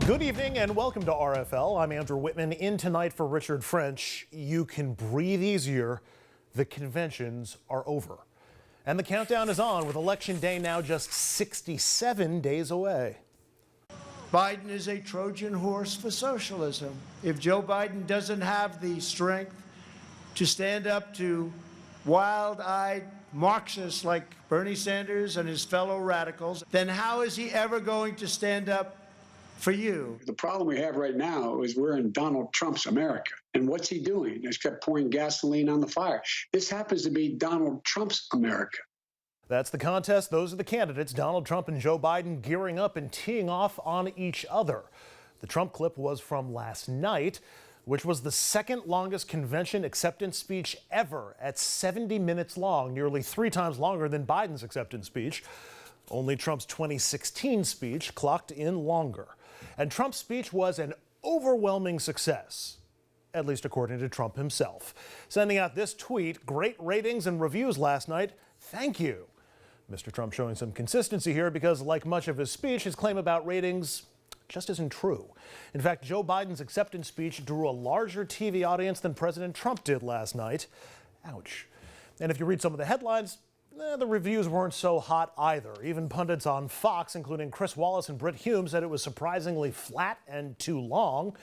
Good evening and welcome to RFL. I'm Andrew Whitman. In tonight for Richard French. You can breathe easier. The conventions are over. And the countdown is on with Election Day now just 67 days away. Biden is a Trojan horse for socialism. If Joe Biden doesn't have the strength to stand up to wild-eyed Marxists like Bernie Sanders and his fellow radicals, then how is he ever going to stand up for you? The problem we have right now is we're in Donald Trump's America. And what's he doing? He's kept pouring gasoline on the fire. This happens to be Donald Trump's America. That's the contest. Those are the candidates, Donald Trump and Joe Biden, gearing up and teeing off on each other. The Trump clip was from last night, which was the second longest convention acceptance speech ever at 70 minutes long, nearly 3 times longer than Biden's acceptance speech. Only Trump's 2016 speech clocked in longer. And Trump's speech was an overwhelming success, at least according to Trump himself. Sending out this tweet, "Great ratings and reviews last night. Thank you." Mr. Trump showing some consistency here because, like much of his speech, his claim about ratings just isn't true. In fact, Joe Biden's acceptance speech drew a larger TV audience than President Trump did last night. Ouch. And if you read some of the headlines, the reviews weren't so hot either. Even pundits on Fox, including Chris Wallace and Brit Hume, said it was surprisingly flat and too long.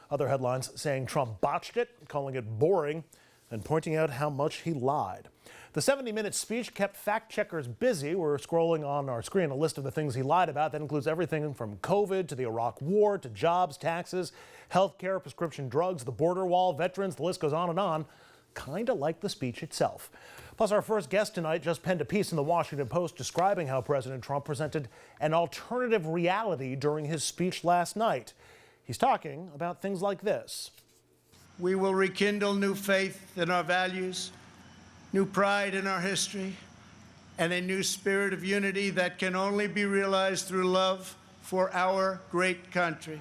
Other headlines saying Trump botched it, calling it boring, and pointing out how much he lied. The 70-minute speech kept fact-checkers busy. We're scrolling on our screen a list of the things he lied about. That includes everything from COVID to the Iraq War to jobs, taxes, health care, prescription drugs, the border wall, veterans, the list goes on and on. Kind of like the speech itself. Plus, our first guest tonight just penned a piece in the Washington Post describing how President Trump presented an alternative reality during his speech last night. He's talking about things like this. We will rekindle new faith in our values, new pride in our history, and a new spirit of unity that can only be realized through love for our great country.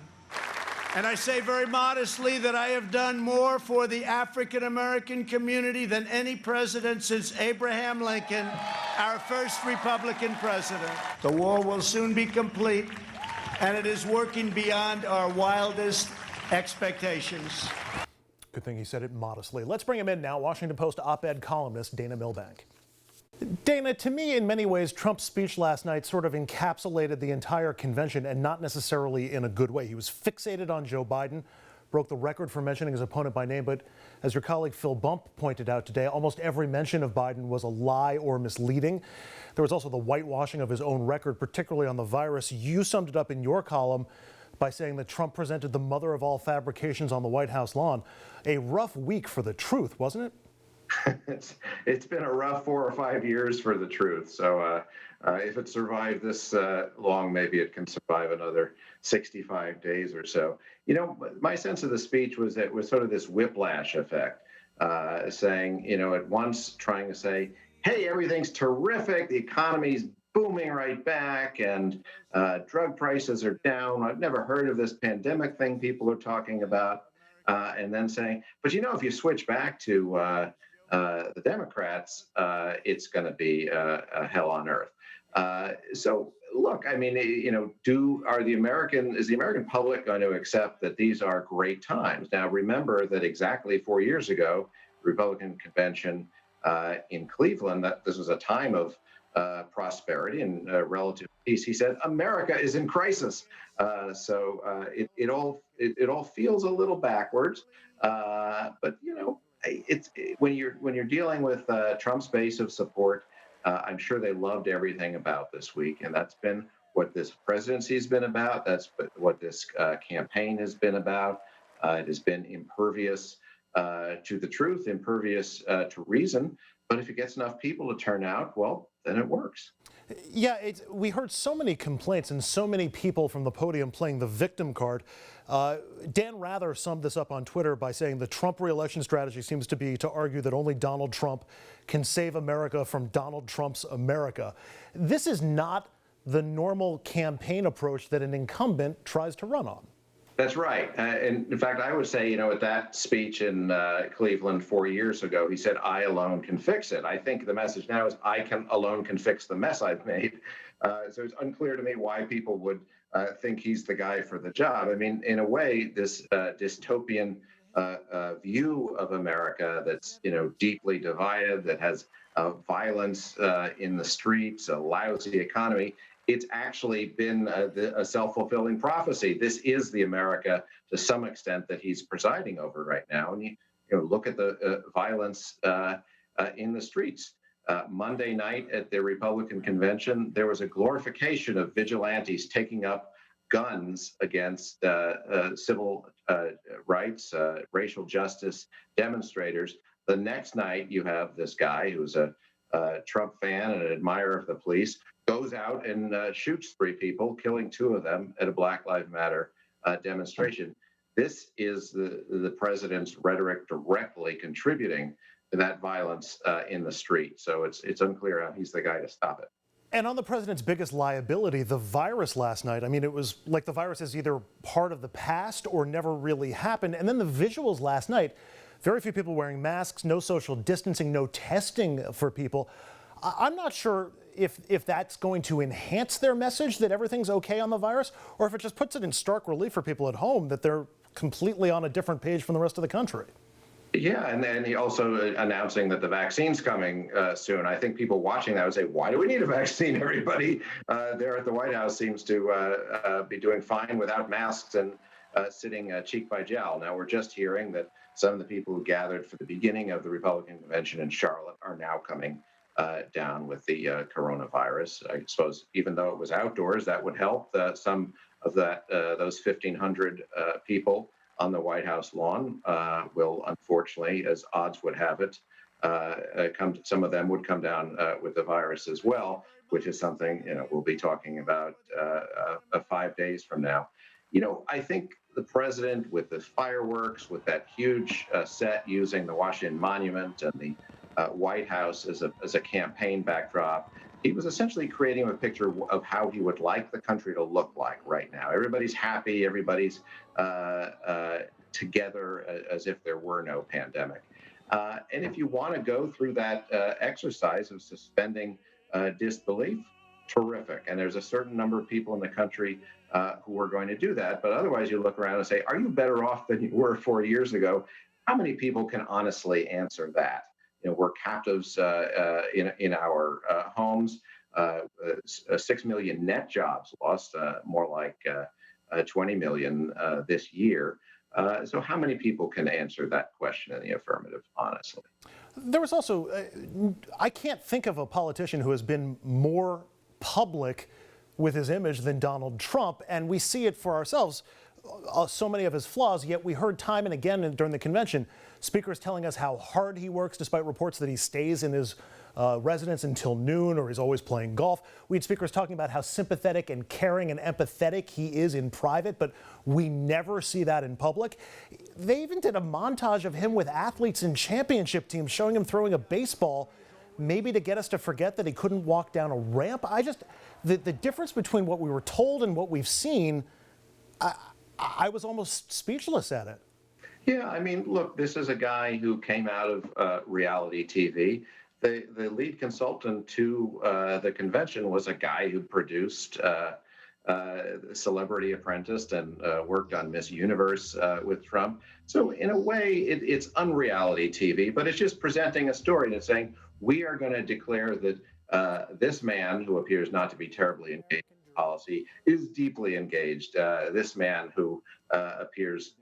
And I say very modestly that I have done more for the African American community than any president since Abraham Lincoln, our first Republican president. The war will soon be complete, and it is working beyond our wildest expectations. Good thing he said it modestly. Let's bring him in now, Washington Post op-ed columnist Dana Milbank. Dana, to me, in many ways, Trump's speech last night sort of encapsulated the entire convention, and not necessarily in a good way. He was fixated on Joe Biden, broke the record for mentioning his opponent by name, but as your colleague Phil Bump pointed out today, almost every mention of Biden was a lie or misleading. There was also the whitewashing of his own record, particularly on the virus. You summed it up in your column by saying that Trump presented the mother of all fabrications on the White House lawn. A rough week for the truth, wasn't it? It's been a rough 4 or 5 years for the truth. So if it survived this long, maybe it can survive another 65 days or so. You know, my sense of the speech was that it was sort of this whiplash effect, saying, you know, at once trying to say, hey, everything's terrific. The economy's booming right back and drug prices are down. I've never heard of this pandemic thing people are talking about. And then saying, but, you know, if you switch back to the Democrats, it's going to be a hell on earth. So, look, I mean, you know, is the American public going to accept that these are great times? Now, remember that exactly 4 years ago, the Republican convention in Cleveland, that this was a time of prosperity and relative peace. He said, America is in crisis. So it all feels a little backwards. But, you know, when you're dealing with Trump's base of support, I'm sure they loved everything about this week, and that's been what this presidency has been about. That's what this campaign has been about. It has been impervious to the truth, impervious to reason. But if it gets enough people to turn out, well, then it works. Yeah, we heard so many complaints and so many people from the podium playing the victim card. Dan Rather summed this up on Twitter by saying the Trump re-election strategy seems to be to argue that only Donald Trump can save America from Donald Trump's America. This is not the normal campaign approach that an incumbent tries to run on. That's right. And in fact, I would say, at that speech in Cleveland 4 years ago, he said, "I alone can fix it." I think the message now is, "I can alone can fix the mess I've made." So it's unclear to me why people would think he's the guy for the job. I mean, in a way, this dystopian view of America that's, deeply divided, that has violence in the streets, a lousy economy, it's actually been a self-fulfilling prophecy. This is the America, to some extent, that he's presiding over right now. And you look at the violence in the streets. Monday night at the Republican convention, there was a glorification of vigilantes taking up guns against civil rights, racial justice demonstrators. The next night, you have this guy who's a Trump fan and an admirer of the police, goes out and shoots 3 people, killing 2 of them at a Black Lives Matter demonstration. This is the president's rhetoric directly contributing to that violence in the street. So it's unclear how he's the guy to stop it. And on the president's biggest liability, the virus last night, I mean, it was like the virus is either part of the past or never really happened. And then the visuals last night, very few people wearing masks, no social distancing, no testing for people. I'm not sure if that's going to enhance their message that everything's okay on the virus, or if it just puts it in stark relief for people at home that they're completely on a different page from the rest of the country. Yeah, and then he also announcing that the vaccine's coming soon. I think people watching that would say, "Why do we need a vaccine?" Everybody there at the White House seems to be doing fine without masks and sitting cheek by jowl. Now, we're just hearing that some of the people who gathered for the beginning of the Republican convention in Charlotte are now coming down with the coronavirus. I suppose even though it was outdoors, that would help. Some of those 1,500 people on the White House lawn will, unfortunately, as odds would have it, some of them would come down with the virus as well, which is something we'll be talking about 5 days from now. I think the president, with the fireworks, with that huge set using the Washington Monument and the White House as a campaign backdrop, he was essentially creating a picture of how he would like the country to look like right now. Everybody's happy, everybody's together as if there were no pandemic. And if you want to go through that exercise of suspending disbelief, terrific. And there's a certain number of people in the country who are going to do that. But otherwise, you look around and say, are you better off than you were 4 years ago? How many people can honestly answer that? We're captives in our homes. 6 million net jobs lost, more like 20 million this year. So how many people can answer that question in the affirmative, honestly? There was also, I can't think of a politician who has been more public with his image than Donald Trump, and we see it for ourselves. So many of his flaws, yet we heard time and again during the convention, speakers telling us how hard he works, despite reports that he stays in his residence until noon or he's always playing golf. We had speakers talking about how sympathetic and caring and empathetic he is in private, but we never see that in public. They even did a montage of him with athletes in championship teams, showing him throwing a baseball, maybe to get us to forget that he couldn't walk down a ramp. The difference between what we were told and what we've seen, I was almost speechless at it. Yeah, I mean, look, this is a guy who came out of reality TV. The lead consultant to the convention was a guy who produced Celebrity Apprentice and worked on Miss Universe with Trump. So in a way, it's unreality TV, but it's just presenting a story and it's saying, we are going to declare that this man, who appears not to be terribly engaged in policy, is deeply engaged. This man, who appears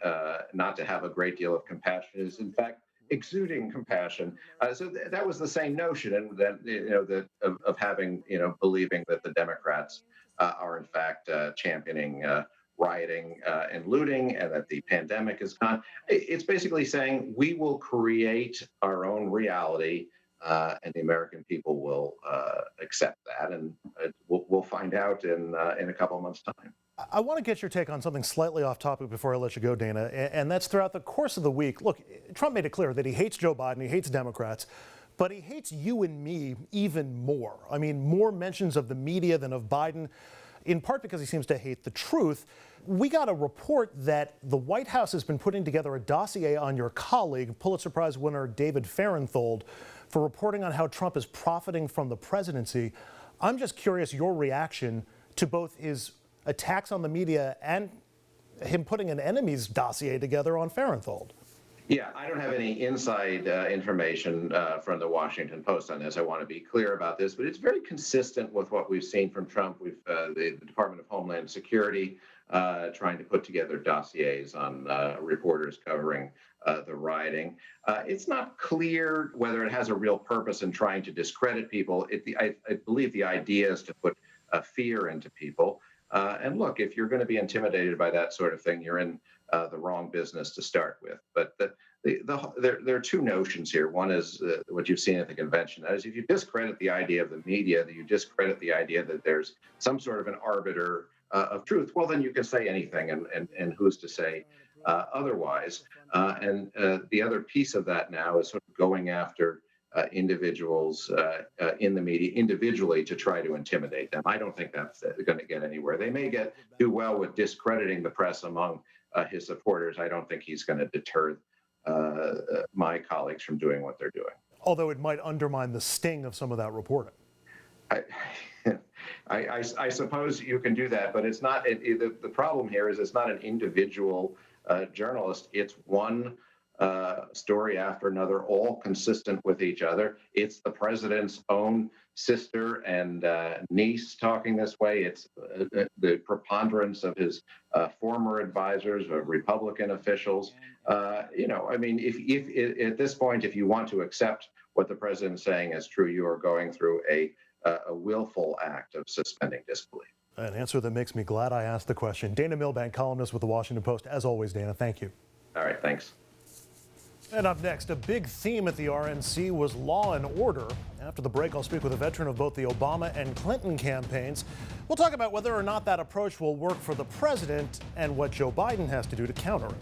not to have a great deal of compassion, is in fact exuding compassion. So that was the same notion, and that of having believing that the Democrats are in fact championing rioting and looting, and that the pandemic is gone. It's basically saying we will create our own reality. And the American people will accept that, and we'll find out in a couple of months' time. I want to get your take on something slightly off topic before I let you go, Dana, and that's throughout the course of the week. Look, Trump made it clear that he hates Joe Biden, he hates Democrats, but he hates you and me even more. I mean, more mentions of the media than of Biden. in part because he seems to hate the truth. We got a report that the White House has been putting together a dossier on your colleague, Pulitzer Prize winner David Farenthold, for reporting on how Trump is profiting from the presidency. I'm just curious your reaction to both his attacks on the media and him putting an enemies dossier together on Farenthold. Yeah, I don't have any inside information from the Washington Post on this. I want to be clear about this, but it's very consistent with what we've seen from Trump. The Department of Homeland Security trying to put together dossiers on reporters covering the rioting. It's not clear whether it has a real purpose in trying to discredit people. I believe the idea is to put fear into people. And look, if you're going to be intimidated by that sort of thing, you're in the wrong business to start with. But there are two notions here. One is what you've seen at the convention. That is, if you discredit the idea of the media, that you discredit the idea that there's some sort of an arbiter of truth, well, then you can say anything, and who's to say otherwise? And the other piece of that now is sort of going after individuals in the media individually to try to intimidate them. I don't think that's going to get anywhere. They may do well with discrediting the press among his supporters. I don't think he's going to deter my colleagues from doing what they're doing. Although it might undermine the sting of some of that reporting. I suppose you can do that, but it's not. The problem here is it's not an individual journalist. It's one story after another, all consistent with each other. It's the president's own sister and niece talking this way. It's the preponderance of his former advisors, of Republican officials. I mean, if at this point, if you want to accept what the president's saying is true, you are going through a willful act of suspending disbelief. An answer that makes me glad I asked the question. Dana Milbank, columnist with the Washington Post. As always, Dana, thank you. All right, thanks. And up next, a big theme at the RNC was law and order. After the break, I'll speak with a veteran of both the Obama and Clinton campaigns. We'll talk about whether or not that approach will work for the president and what Joe Biden has to do to counter it.